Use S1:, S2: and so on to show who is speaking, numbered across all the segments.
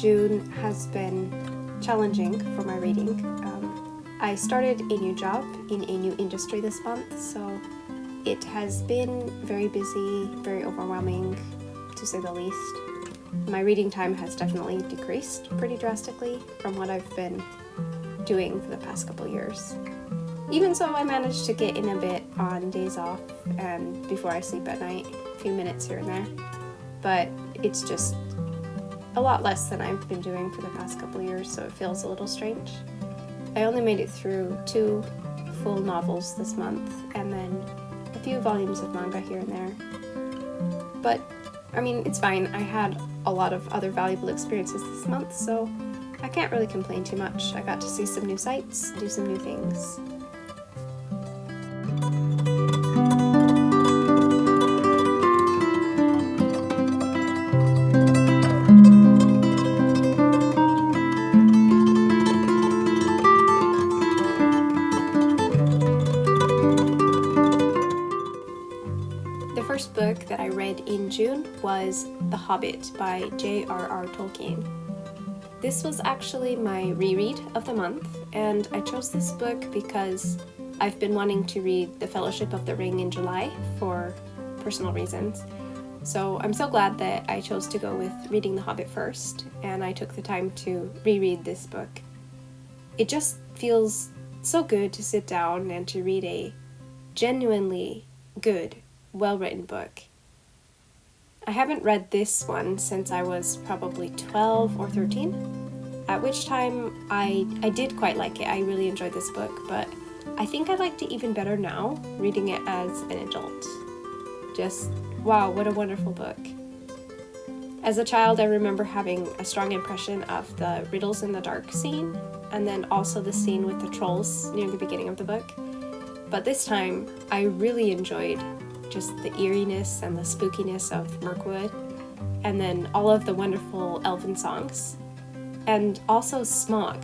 S1: June has been challenging for my reading. I started a new job in a new industry this month, so it has been very busy, very overwhelming, to say the least. My reading time has definitely decreased pretty drastically from what I've been doing for the past couple years. Even so, I managed to get in a bit on days off and before I sleep at night, a few minutes here and there. But it's just a lot less than I've been doing for the past couple years, so it feels a little strange. I only made it through 2 full novels this month, and then a few volumes of manga here and there. But, I mean, it's fine. I had a lot of other valuable experiences this month, so I can't really complain too much. I got to see some new sights, do some new things. The first book that I read in June was The Hobbit by J.R.R. Tolkien. This was actually my reread of the month, and I chose this book because I've been wanting to read The Fellowship of the Ring in July for personal reasons. So I'm so glad that I chose to go with reading The Hobbit first, and I took the time to reread this book. It just feels so good to sit down and to read a genuinely good, well-written book. I haven't read this one since I was probably 12 or 13, at which time I did quite like it. I really enjoyed this book, but I think I liked it even better now, reading it as an adult. Just, wow, what a wonderful book. As a child, I remember having a strong impression of the Riddles in the Dark scene, and then also the scene with the trolls near the beginning of the book. But this time, I really enjoyed just the eeriness and the spookiness of Mirkwood, and then all of the wonderful elven songs, and also Smaug,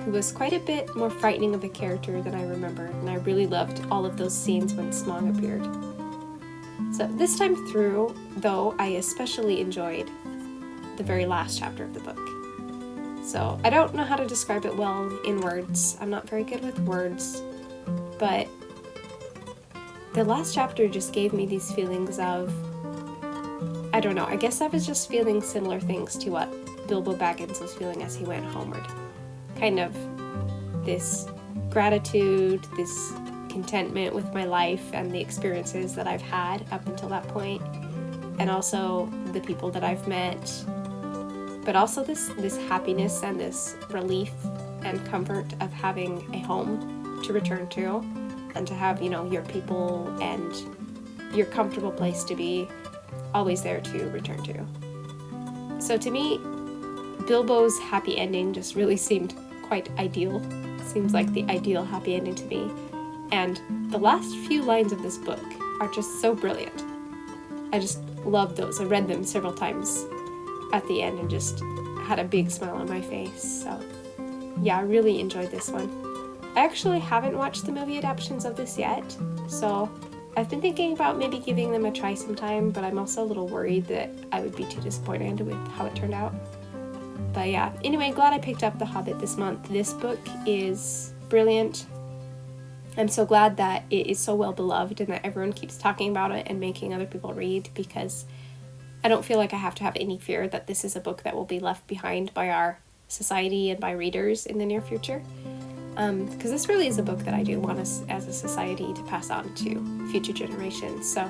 S1: who was quite a bit more frightening of a character than I remembered, and I really loved all of those scenes when Smaug appeared. So this time through, though, I especially enjoyed the very last chapter of the book. So I don't know how to describe it well in words. I'm not very good with words, but the last chapter just gave me these feelings of, I don't know, I guess I was just feeling similar things to what Bilbo Baggins was feeling as he went homeward. Kind of this gratitude, this contentment with my life and the experiences that I've had up until that point, and also the people that I've met, but also this happiness and this relief and comfort of having a home to return to, and to have, your people and your comfortable place to be always there to return to. So to me, Bilbo's happy ending just really seemed quite ideal. Seems like the ideal happy ending to me. And the last few lines of this book are just so brilliant. I just love those. I read them several times at the end and just had a big smile on my face. So yeah, I really enjoyed this one. I actually haven't watched the movie adaptations of this yet, so I've been thinking about maybe giving them a try sometime, but I'm also a little worried that I would be too disappointed with how it turned out. But yeah, anyway, glad I picked up The Hobbit this month. This book is brilliant. I'm so glad that it is so well beloved and that everyone keeps talking about it and making other people read, because I don't feel like I have to have any fear that this is a book that will be left behind by our society and by readers in the near future. Because this really is a book that I do want us as a society to pass on to future generations. So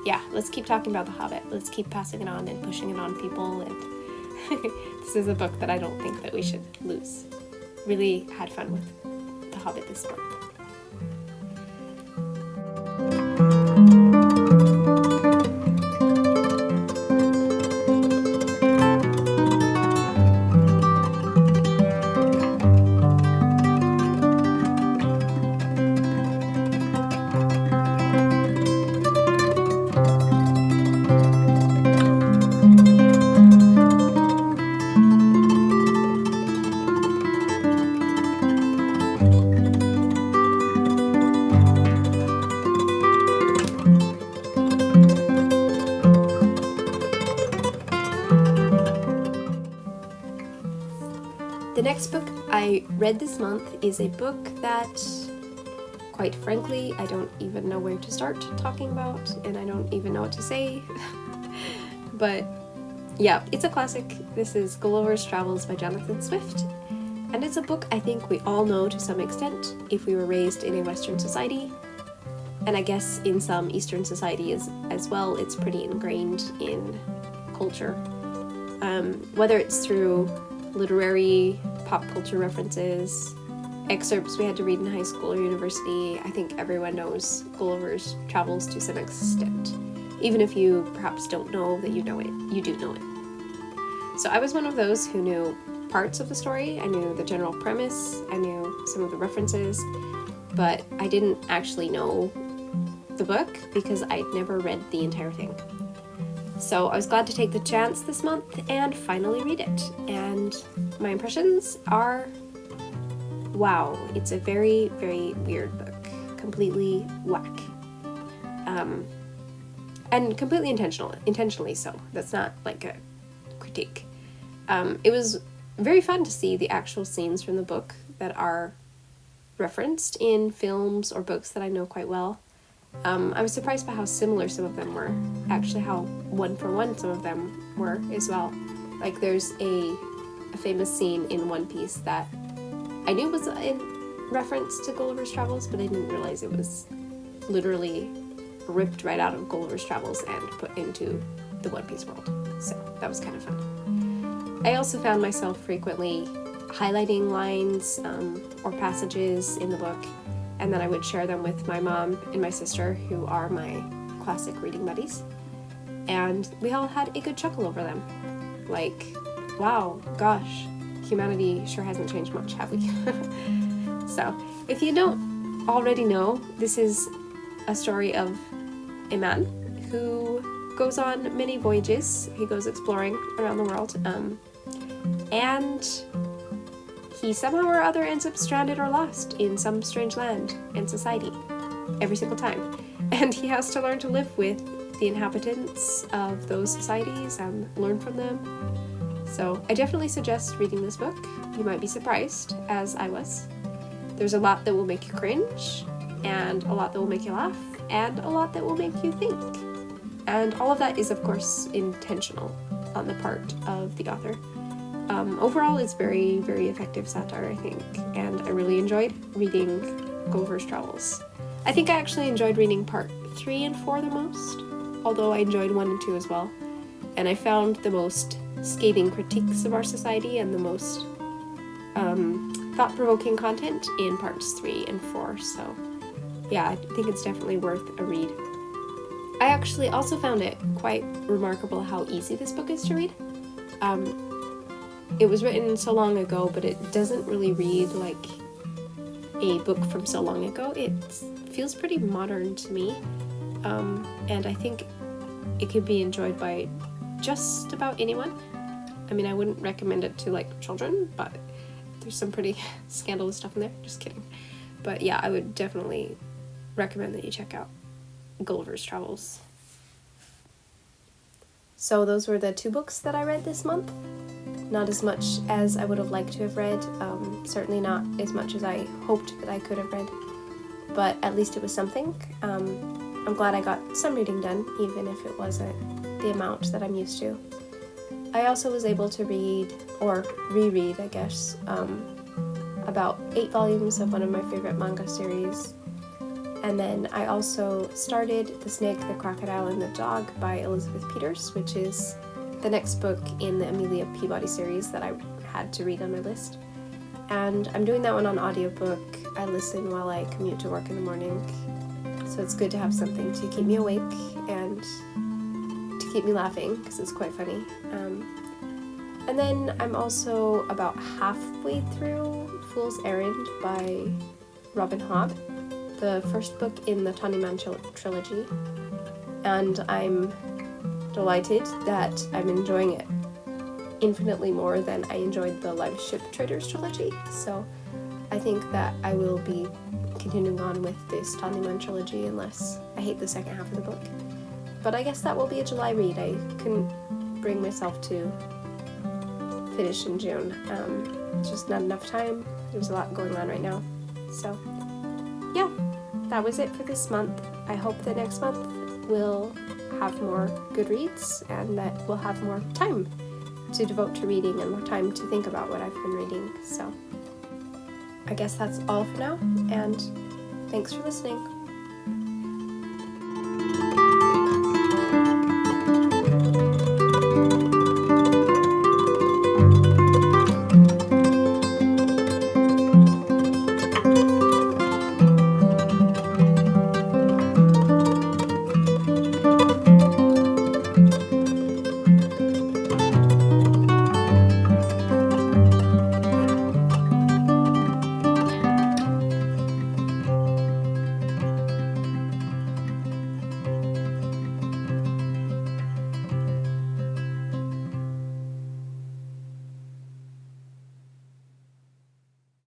S1: yeah, let's keep talking about The Hobbit. Let's keep passing it on and pushing it on people. And this is a book that I don't think that we should lose. Really had fun with The Hobbit this month. next book I read this month is a book that, quite frankly, I don't even know where to start talking about, and I don't even know what to say. But yeah, it's a classic. This is Gulliver's Travels by Jonathan Swift, and it's a book I think we all know to some extent if we were raised in a Western society, and I guess in some Eastern societies as well. It's pretty ingrained in culture, whether it's through literary pop culture references, excerpts we had to read in high school or university. I think everyone knows Gulliver's Travels to some extent. Even if you perhaps don't know that you know it, you do know it. So I was one of those who knew parts of the story. I knew the general premise, I knew some of the references, but I didn't actually know the book because I'd never read the entire thing. So I was glad to take the chance this month and finally read it. And my impressions are, wow, it's a very, very weird book. Completely whack. And completely intentionally so. That's not like a critique. It was very fun to see the actual scenes from the book that are referenced in films or books that I know quite well. I was surprised by how similar some of them were. Actually, how one-for-one some of them were as well. Like there's a famous scene in One Piece that I knew was in reference to Gulliver's Travels, but I didn't realize it was literally ripped right out of Gulliver's Travels and put into the One Piece world. So that was kind of fun. I also found myself frequently highlighting lines or passages in the book, and then I would share them with my mom and my sister, who are my classic reading buddies, and we all had a good chuckle over them. Like, wow, gosh, humanity sure hasn't changed much, have we? So, if you don't already know, this is a story of a man who goes on many voyages. He goes exploring around the world, and he somehow or other ends up stranded or lost in some strange land and society every single time. And he has to learn to live with the inhabitants of those societies and learn from them. So I definitely suggest reading this book. You might be surprised, as I was. There's a lot that will make you cringe, and a lot that will make you laugh, and a lot that will make you think. And all of that is, of course, intentional on the part of the author. Overall, it's very, very effective satire, I think, and I really enjoyed reading Gulliver's Travels. I think I actually enjoyed reading part 3 and 4 the most, although I enjoyed 1 and 2 as well. And I found the most scathing critiques of our society and the most thought-provoking content in parts 3 and 4, so yeah, I think it's definitely worth a read. I actually also found it quite remarkable how easy this book is to read. It was written so long ago, but it doesn't really read like a book from so long ago. It feels pretty modern to me, and I think it could be enjoyed by just about anyone. I mean, I wouldn't recommend it to like children, but there's some pretty scandalous stuff in there. Just kidding. But yeah, I would definitely recommend that you check out Gulliver's Travels. So those were the 2 books that I read this month. Not as much as I would have liked to have read, certainly not as much as I hoped that I could have read, but at least it was something. I'm glad I got some reading done, even if it wasn't the amount that I'm used to. I also was able to read, or reread, I guess, about 8 volumes of one of my favorite manga series. And then I also started The Snake, the Crocodile, and the Dog by Elizabeth Peters, which is the next book in the Amelia Peabody series that I had to read on my list. And I'm doing that one on audiobook. I listen while I commute to work in the morning, so it's good to have something to keep me awake and to keep me laughing, because it's quite funny. And then I'm also about halfway through Fool's Errand by Robin Hobb, the first book in the Tolkien trilogy, and I'm delighted that I'm enjoying it infinitely more than I enjoyed the Live Ship Traders trilogy. So I think that I will be continuing on with this Tolkien trilogy unless I hate the second half of the book. But I guess that will be a July read. I couldn't bring myself to finish in June. Just not enough time. There's a lot going on right now. So yeah, that was it for this month. I hope the next month we'll have more good reads and that we'll have more time to devote to reading and more time to think about what I've been reading. So I guess that's all for now, and thanks for listening.